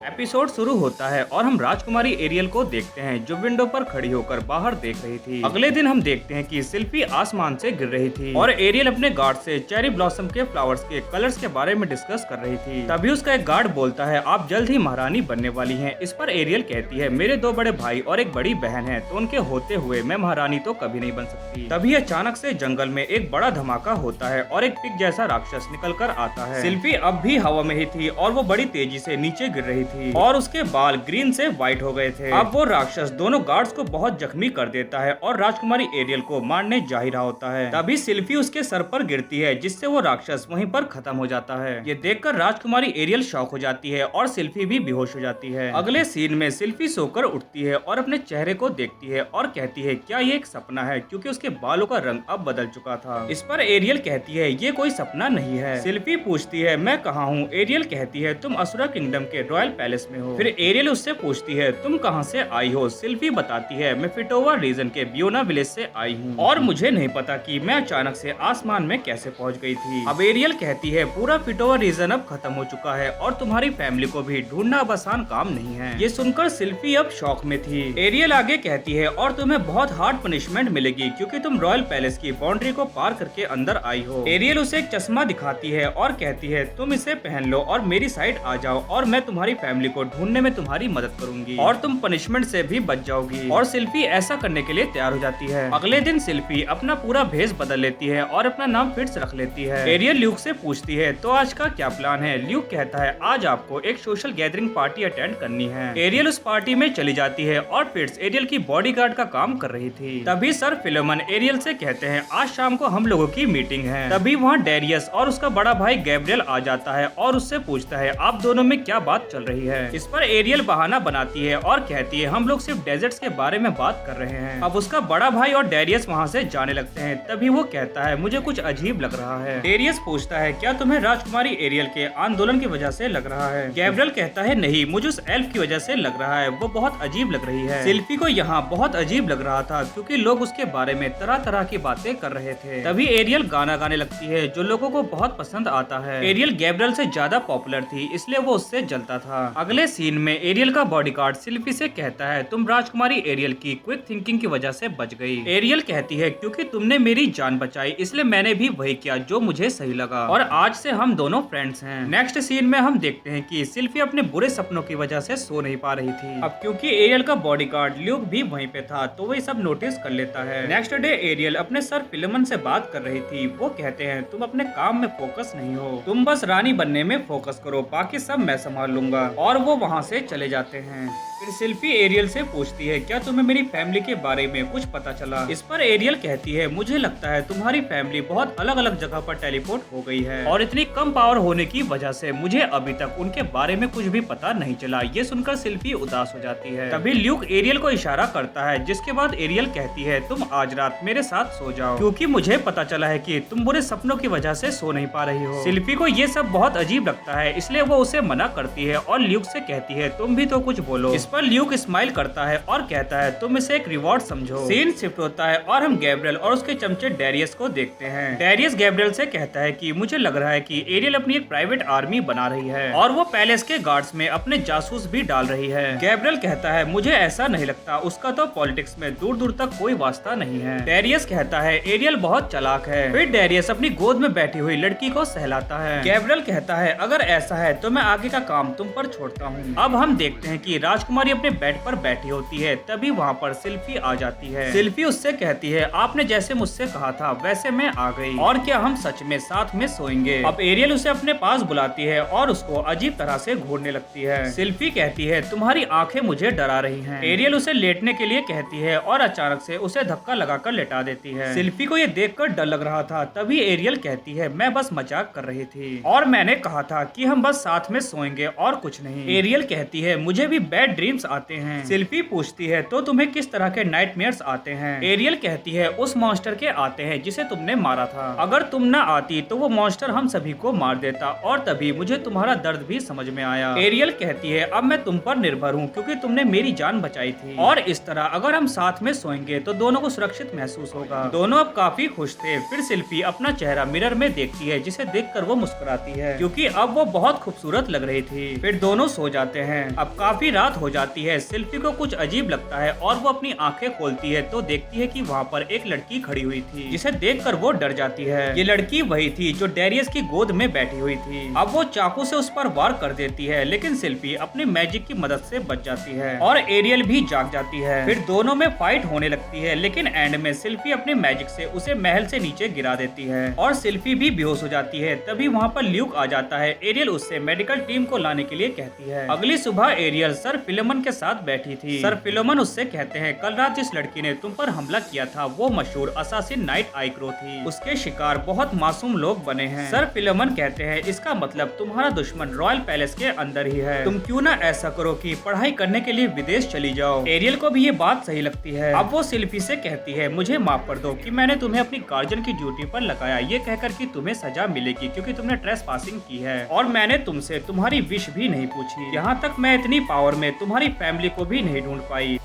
Episode शुरू होता है और हम राजकुमारी एरियल को देखते हैं जो विंडो पर खड़ी होकर बाहर देख रही थी। अगले दिन हम देखते हैं कि सिल्फी आसमान से गिर रही थी और एरियल अपने गार्ड से चेरी ब्लॉसम के फ्लावर्स के कलर्स के बारे में डिस्कस कर रही थी। तभी उसका एक गार्ड बोलता है, आप जल्द ही महारानी बनने वाली हैं। इस पर एरियल कहती है, मेरे दो बड़े भाई और एक बड़ी बहन है, तो उनके होते हुए मैं महारानी तो कभी नहीं बन सकती। तभी अचानक से जंगल में एक बड़ा धमाका होता है और एक पिग जैसा राक्षस निकल कर आता है। सिल्फी अब भी हवा में ही थी और वो बड़ी तेजी से नीचे गिर रही थी और उसके बाल ग्रीन से व्हाइट हो गए थे। अब वो राक्षस दोनों गार्ड्स को बहुत जख्मी कर देता है और राजकुमारी एरियल को मारने जा ही रहा होता है। तभी सिल्फी उसके सर पर गिरती है जिससे वो राक्षस वहीं पर खत्म हो जाता है। ये देखकर राजकुमारी एरियल शॉक हो जाती है और सिल्फी भी बेहोश हो जाती है। अगले सीन में सिल्फी सोकर उठती है और अपने चेहरे को देखती है और कहती है, क्या ये एक सपना है, क्योंकि उसके बालों का रंग अब बदल चुका था। इस पर एरियल कहती है, ये कोई सपना नहीं है। सिल्फी पूछती है, मैं कहाँ हूँ? एरियल कहती है, तुम असुरा किंगडम के रॉयल पैलेस में हो। फिर एरियल उससे पूछती है, तुम कहां से आई हो? सिल्फी बताती है, मैं फिटोवा रीजन के बियोना विलेज से आई हूं और मुझे नहीं पता कि मैं अचानक से आसमान में कैसे पहुंच गई थी। अब एरियल कहती है, पूरा फिटोवा रीजन अब खत्म हो चुका है और तुम्हारी फैमिली को भी ढूंढना अब आसान काम नहीं है। ये सुनकर सिल्फी अब शॉक में थी। एरियल आगे कहती है, और तुम्हें बहुत हार्ड पनिशमेंट मिलेगी क्योंकि तुम रॉयल पैलेस की बाउंड्री को पार करके अंदर आई हो। एरियल उसे एक चश्मा दिखाती है और कहती है, तुम इसे पहन लो और मेरी साइड आ जाओ और मैं तुम्हारी फैमिली को ढूंढने में तुम्हारी मदद करूंगी और तुम पनिशमेंट से भी बच जाओगी। और सिल्फी ऐसा करने के लिए तैयार हो जाती है। अगले दिन सिल्फी अपना पूरा भेष बदल लेती है और अपना नाम फिट्स रख लेती है। एरियल ल्यूक से पूछती है, तो आज का क्या प्लान है? ल्यूक कहता है, आज आपको एक सोशल गैदरिंग पार्टी अटेंड करनी है। एरियल उस पार्टी में चली जाती है और फिट्स एरियल की बॉडीगार्ड का काम कर रही थी। तभी सर फिलोमन एरियल से कहते हैं, आज शाम को हम लोगों की मीटिंग है। तभी वहाँ डेरियस और उसका बड़ा भाई गैब्रियल आ जाता है और उससे पूछता है, आप दोनों में क्या बात चल रही है? इस पर एरियल बहाना बनाती है और कहती है, हम लोग सिर्फ डेजर्ट्स के बारे में बात कर रहे हैं। अब उसका बड़ा भाई और डेरियस वहाँ से जाने लगते हैं। तभी वो कहता है, मुझे कुछ अजीब लग रहा है। डेरियस पूछता है, क्या तुम्हें राजकुमारी एरियल के आंदोलन की वजह से लग रहा है? गैब्रियल कहता है, नहीं, मुझे उस एल्फ की वजह से लग रहा है, वो बहुत अजीब लग रही है। सिल्फी को यहाँ बहुत अजीब लग रहा था क्योंकि लोग उसके बारे में तरह तरह की बातें कर रहे थे। तभी एरियल गाना गाने लगती है जो लोगों को बहुत पसंद आता है। एरियल गैब्रियल से ज्यादा पॉपुलर थी इसलिए वो उससे जलता था। अगले सीन में एरियल का बॉडीगार्ड सिल्फी से कहता है, तुम राजकुमारी एरियल की क्विक थिंकिंग की वजह से बच गई। एरियल कहती है, क्योंकि तुमने मेरी जान बचाई इसलिए मैंने भी वही किया जो मुझे सही लगा और आज से हम दोनों फ्रेंड्स हैं। नेक्स्ट सीन में हम देखते हैं कि सिल्फी अपने बुरे सपनों की वजह से सो नहीं पा रही थी। अब क्योंकि एरियल का बॉडीगार्ड ल्यूक भी वहीं पे था तो वो सब नोटिस कर लेता है। नेक्स्ट डे एरियल अपने सर फिलोमन से बात कर रही थी। वो कहते हैं, तुम अपने काम में फोकस नहीं हो, तुम बस रानी बनने में फोकस करो, बाकी सब मैं संभाल लूंगा। और वो वहाँ से चले जाते हैं। फिर सिल्फी एरियल से पूछती है, क्या तुम्हें मेरी फैमिली के बारे में कुछ पता चला? इस पर एरियल कहती है, मुझे लगता है तुम्हारी फैमिली बहुत अलग अलग जगह पर टेलीपोर्ट हो गई है और इतनी कम पावर होने की वजह से मुझे अभी तक उनके बारे में कुछ भी पता नहीं चला। ये सुनकर सिल्फी उदास हो जाती है। तभी ल्यूक एरियल को इशारा करता है जिसके बाद एरियल कहती है, तुम आज रात मेरे साथ सो जाओ क्योंकि मुझे पता चला है कि तुम बुरे सपनों की वजह से सो नहीं पा रही हो। सिल्फी को ये सब बहुत अजीब लगता है इसलिए वो उसे मना करती है और ल्यूक से कहती है, तुम भी तो कुछ बोलो। इस पर ल्यूक स्माइल करता है और कहता है, तुम इसे एक रिवॉर्ड समझो। सीन शिफ्ट होता है और हम गैब्रियल और उसके चमचे डेरियस को देखते हैं। डेरियस गैब्रियल से कहता है कि मुझे लग रहा है कि एरियल अपनी एक प्राइवेट आर्मी बना रही है और वो पैलेस के गार्ड्स में अपने जासूस भी डाल रही है। गैब्रियल कहता है, मुझे ऐसा नहीं लगता, उसका तो पॉलिटिक्स में दूर दूर तक कोई वास्ता नहीं है। डेरियस कहता है, एरियल बहुत चालाक है। फिर डेरियस अपनी गोद में बैठी हुई लड़की को सहलाता है। गैब्रियल कहता है, अगर ऐसा है तो मैं आगे का काम तुम पर छोड़ता हूँ। अब हम देखते हैं कि राजकुमारी अपने बेड पर बैठी होती है। तभी वहाँ पर सिल्फी आ जाती है। सिल्फी उससे कहती है, आपने जैसे मुझसे कहा था वैसे मैं आ गई और क्या हम सच में साथ में सोएंगे? अब एरियल उसे अपने पास बुलाती है और उसको अजीब तरह से घूरने लगती है। सिल्फी कहती है, तुम्हारी आंखें मुझे डरा रही हैं। एरियल उसे लेटने के लिए कहती है और अचानक से उसे धक्का लगाकर लेटा देती है। सिल्फी को ये देखकर डर लग रहा था। तभी एरियल कहती है, मैं बस मजाक कर रही थी और मैंने कहा था कि हम बस साथ में सोएंगे और कुछ नहीं। एरियल कहती है, मुझे भी बैड ड्रीम्स आते हैं। सिल्फी पूछती है, तो तुम्हें किस तरह के नाइटमेयर्स आते हैं? एरियल कहती है, उस मॉन्स्टर के आते हैं जिसे तुमने मारा था। अगर तुम न आती तो वो मॉन्स्टर हम सभी को मार देता और तभी मुझे तुम्हारा दर्द भी समझ में आया। एरियल कहती है, अब मैं तुम पर निर्भर हूँ क्योंकि तुमने मेरी जान बचाई थी और इस तरह अगर हम साथ में सोएंगे तो दोनों को सुरक्षित महसूस होगा। दोनों अब काफी खुश थे। फिर सिल्फी अपना चेहरा मिरर में देखती है जिसे देखकर वो मुस्कुराती है क्योंकि अब वो बहुत खूबसूरत लग रही थी। फिर दोनों सो जाते हैं। अब काफी रात हो जाती है। सिल्फी को कुछ अजीब लगता है और वो अपनी आंखें खोलती है तो देखती है कि वहाँ पर एक लड़की खड़ी हुई थी, जिसे देखकर वो डर जाती है। ये लड़की वही थी जो डेरियस की गोद में बैठी हुई थी। अब वो चाकू से उस पर वार कर देती है, लेकिन सिल्फी अपनी मैजिक की मदद से बच जाती है और एरियल भी जाग जाती है। फिर दोनों में फाइट होने लगती है, लेकिन एंड में सिल्फी अपनी मैजिक से उसे महल से नीचे गिरा देती है और सिल्फी भी बेहोश हो जाती है। तभी वहाँ पर ल्यूक आ जाता है। एरियल उससे मेडिकल टीम को लाने के लिए कहती है। अगली सुबह एरियल सर फिलोमन के साथ बैठी थी। सर फिलोमन उससे कहते हैं, कल रात जिस लड़की ने तुम पर हमला किया था वो मशहूर असासिन नाइट आइक्रो थी। उसके शिकार बहुत मासूम लोग बने हैं। सर फिलोमन कहते हैं, इसका मतलब तुम्हारा दुश्मन रॉयल पैलेस के अंदर ही है। तुम क्यों ना ऐसा करो कि पढ़ाई करने के लिए विदेश चली जाओ। एरियल को भी ये बात सही लगती है। अब वो सिल्फी से कहती है, मुझे माफ कर दो कि मैंने तुम्हें अपनी गार्जियन की ड्यूटी पर लगाया, ये कहकर कि तुम्हें सजा मिलेगी क्योंकि तुमने ट्रेस पासिंग की है और मैंने तुमसे तुम्हारी विश भी नहीं पूछी। यहाँ तक मैं इतनी पावर में तुम्हारी फैमिली को भी नहीं ढूंढ पाई,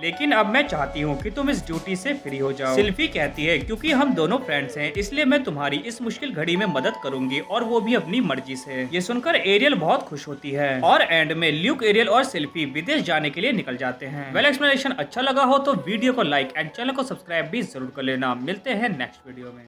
लेकिन अब मैं चाहती हूँ कि तुम इस ड्यूटी से फ्री हो जाओ। सिल्फी कहती है, क्योंकि हम दोनों फ्रेंड्स हैं इसलिए मैं तुम्हारी इस मुश्किल घड़ी में मदद करूंगी और वो भी अपनी मर्जी से। ये सुनकर एरियल बहुत खुश होती है और एंड में ल्यूक, एरियल और सिल्फी विदेश जाने के लिए निकल जाते हैं। वेल, एक्सप्लेनेशन अच्छा लगा हो तो वीडियो को लाइक एंड चैनल को सब्सक्राइब भी जरूर कर लेना। मिलते हैं नेक्स्ट वीडियो में।